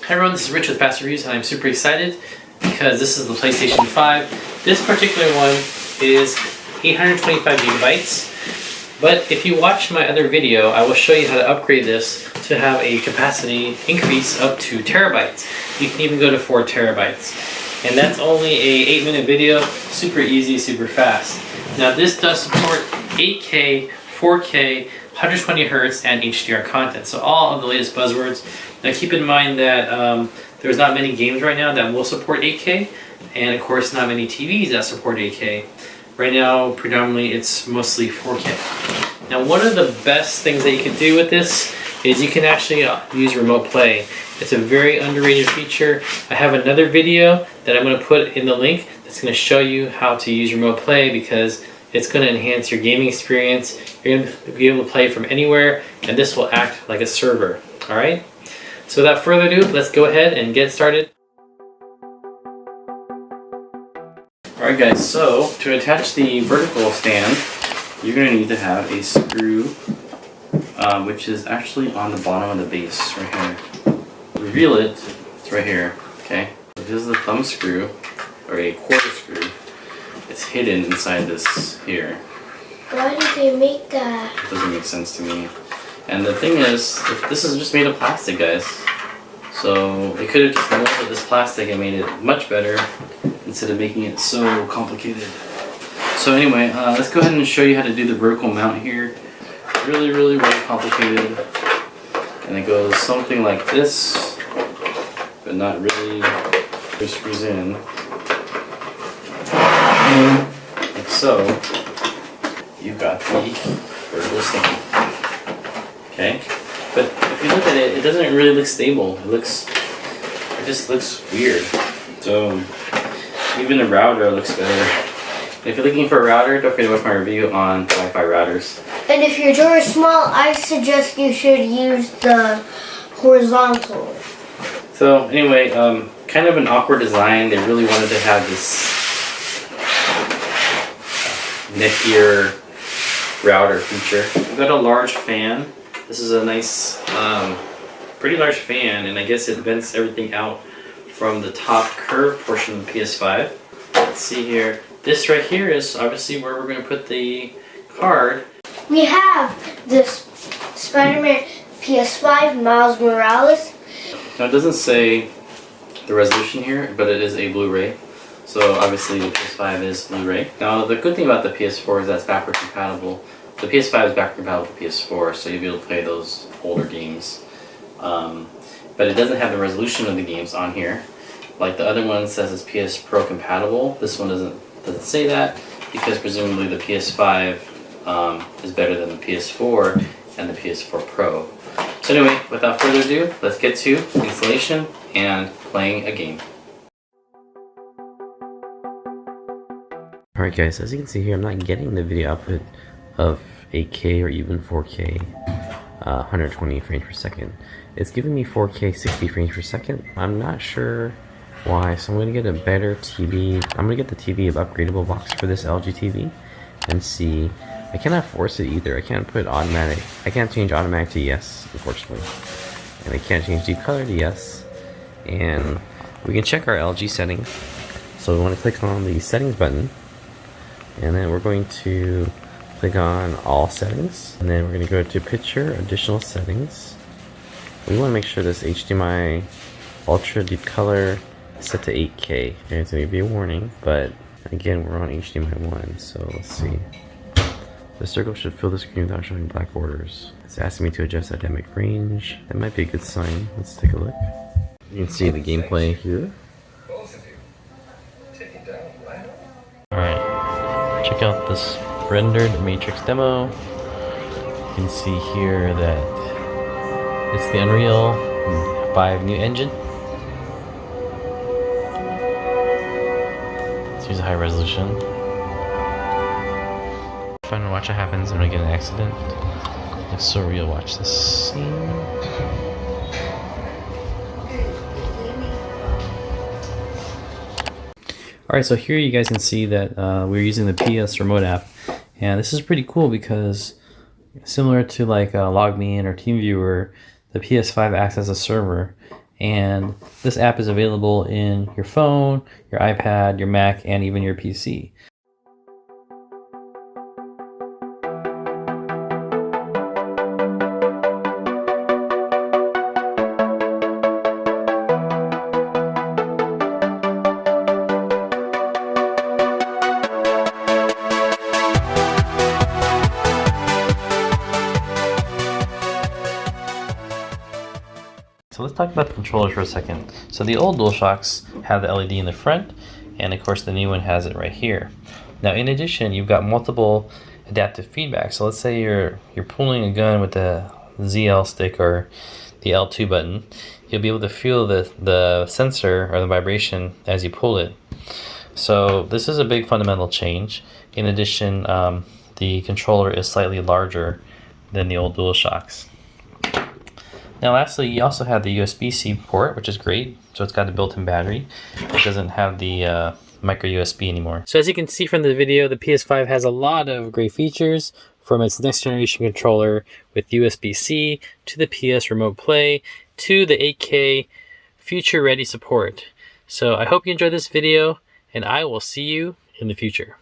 Hi everyone, this is Rich with FastReviews, and I'm super excited because this is the PlayStation 5. This particular one is 825 gigabytes, but if you watch my other video, I will show you how to upgrade this to have a capacity increase up to terabytes. You can even go to 4 terabytes. And that's only a 8-minute video, super easy, super fast. Now this does support 8K, 4K, 120 Hz, and HDR content, so all of the latest buzzwords. Now keep in mind that there's not many games right now that will support 8K, and of course not many TVs that support 8K. Right now, predominantly, it's mostly 4K. Now one of the best things that you can do with this is you can actually use remote play. It's a very underrated feature. I have another video that I'm going to put in the link that's going to show you how to use remote play, because it's going to enhance your gaming experience. You're going to be able to play from anywhere, and this will act like a server. Alright? So without further ado, let's go ahead and get started. Alright guys, so to attach the vertical stand, you're going to need to have a screw, which is actually on the bottom of the base right here. Reveal it, it's right here, okay? So this is the thumb screw, or a quarter screw. It's hidden inside this here. Why did they make that? It doesn't make sense to me. And the thing is, this is just made of plastic, guys. So they could have just molded this plastic and made it much better instead of making it so complicated. So anyway, let's go ahead and show you how to do the vertical mount here. Really complicated. And it goes something like this, but not really. It screws in. Like so. You've got the vertical stand. Okay, but if you look at it, it doesn't really look stable. It just looks weird. So even a router looks better. If you're looking for a router, don't forget to watch my review on Wi-Fi routers. And if your door is small, I suggest you should use the horizontal. So anyway, kind of an awkward design. They really wanted to have this neckier router feature. We've got a large fan. This is a nice, pretty large fan, and I guess it vents everything out from the top curved portion of the PS5. Let's see here. This right here is obviously where we're going to put the card. We have this Spider-Man PS5 Miles Morales. Now it doesn't say the resolution here, but it is a Blu-ray. So obviously the PS5 is Blu-ray. Now the good thing about the PS4 is that it's backward compatible. The PS5 is backward compatible with PS4, so you'll be able to play those older games. But it doesn't have the resolution of the games on here. Like the other one says it's PS Pro compatible. This one doesn't say that, because presumably the PS5 is better than the PS4 and the PS4 Pro. So anyway, without further ado, let's get to installation and playing a game. Alright guys, as you can see here, I'm not getting the video output of 8K or even 4K 120 frames per second. It's giving me 4K 60 frames per second. I'm not sure why, so I'm going to get a better TV. I'm going to get the TV of upgradable box for this LG TV and see. I cannot force it either. I can't put automatic. I can't change automatic to yes, unfortunately. And I can't change deep color to yes. And we can check our LG settings. So we want to click on the settings button, and then we're going to click on all settings, and then we're going to go to picture additional settings. We want to make sure this HDMI ultra deep color is set to 8K. Okay, it's going to be a warning, but again we're on HDMI 1, so let's see. The circle should fill the screen without showing black borders. It's asking me to adjust dynamic range. That might be a good sign. Let's take a look. You can see the gameplay here. Alright, check out this rendered Matrix demo. You can see here that it's the Unreal 5 new engine. Let's use a high resolution. Fun to watch what happens when I get an accident. It's so real. Watch this scene. Alright, so here you guys can see that we're using the PS Remote app, and this is pretty cool because similar to like LogMeIn or TeamViewer, the PS5 acts as a server, And this app is available in your phone, your iPad, your Mac, and even your PC. So let's talk about the controllers for a second. So the old DualShocks have the LED in the front, and of course the new one has it right here. Now in addition, you've got multiple adaptive feedback. So let's say you're pulling a gun with the ZL stick or the L2 button. You'll be able to feel the sensor or the vibration as you pull it. So this is a big fundamental change. In addition, the controller is slightly larger than the old DualShocks. Now lastly, you also have the USB-C port, which is great. So it's got a built-in battery. It doesn't have the micro USB anymore. So as you can see from the video, the PS5 has a lot of great features, from its next generation controller with USB-C to the PS Remote Play to the 8K future ready support. So I hope you enjoyed this video, and I will see you in the future.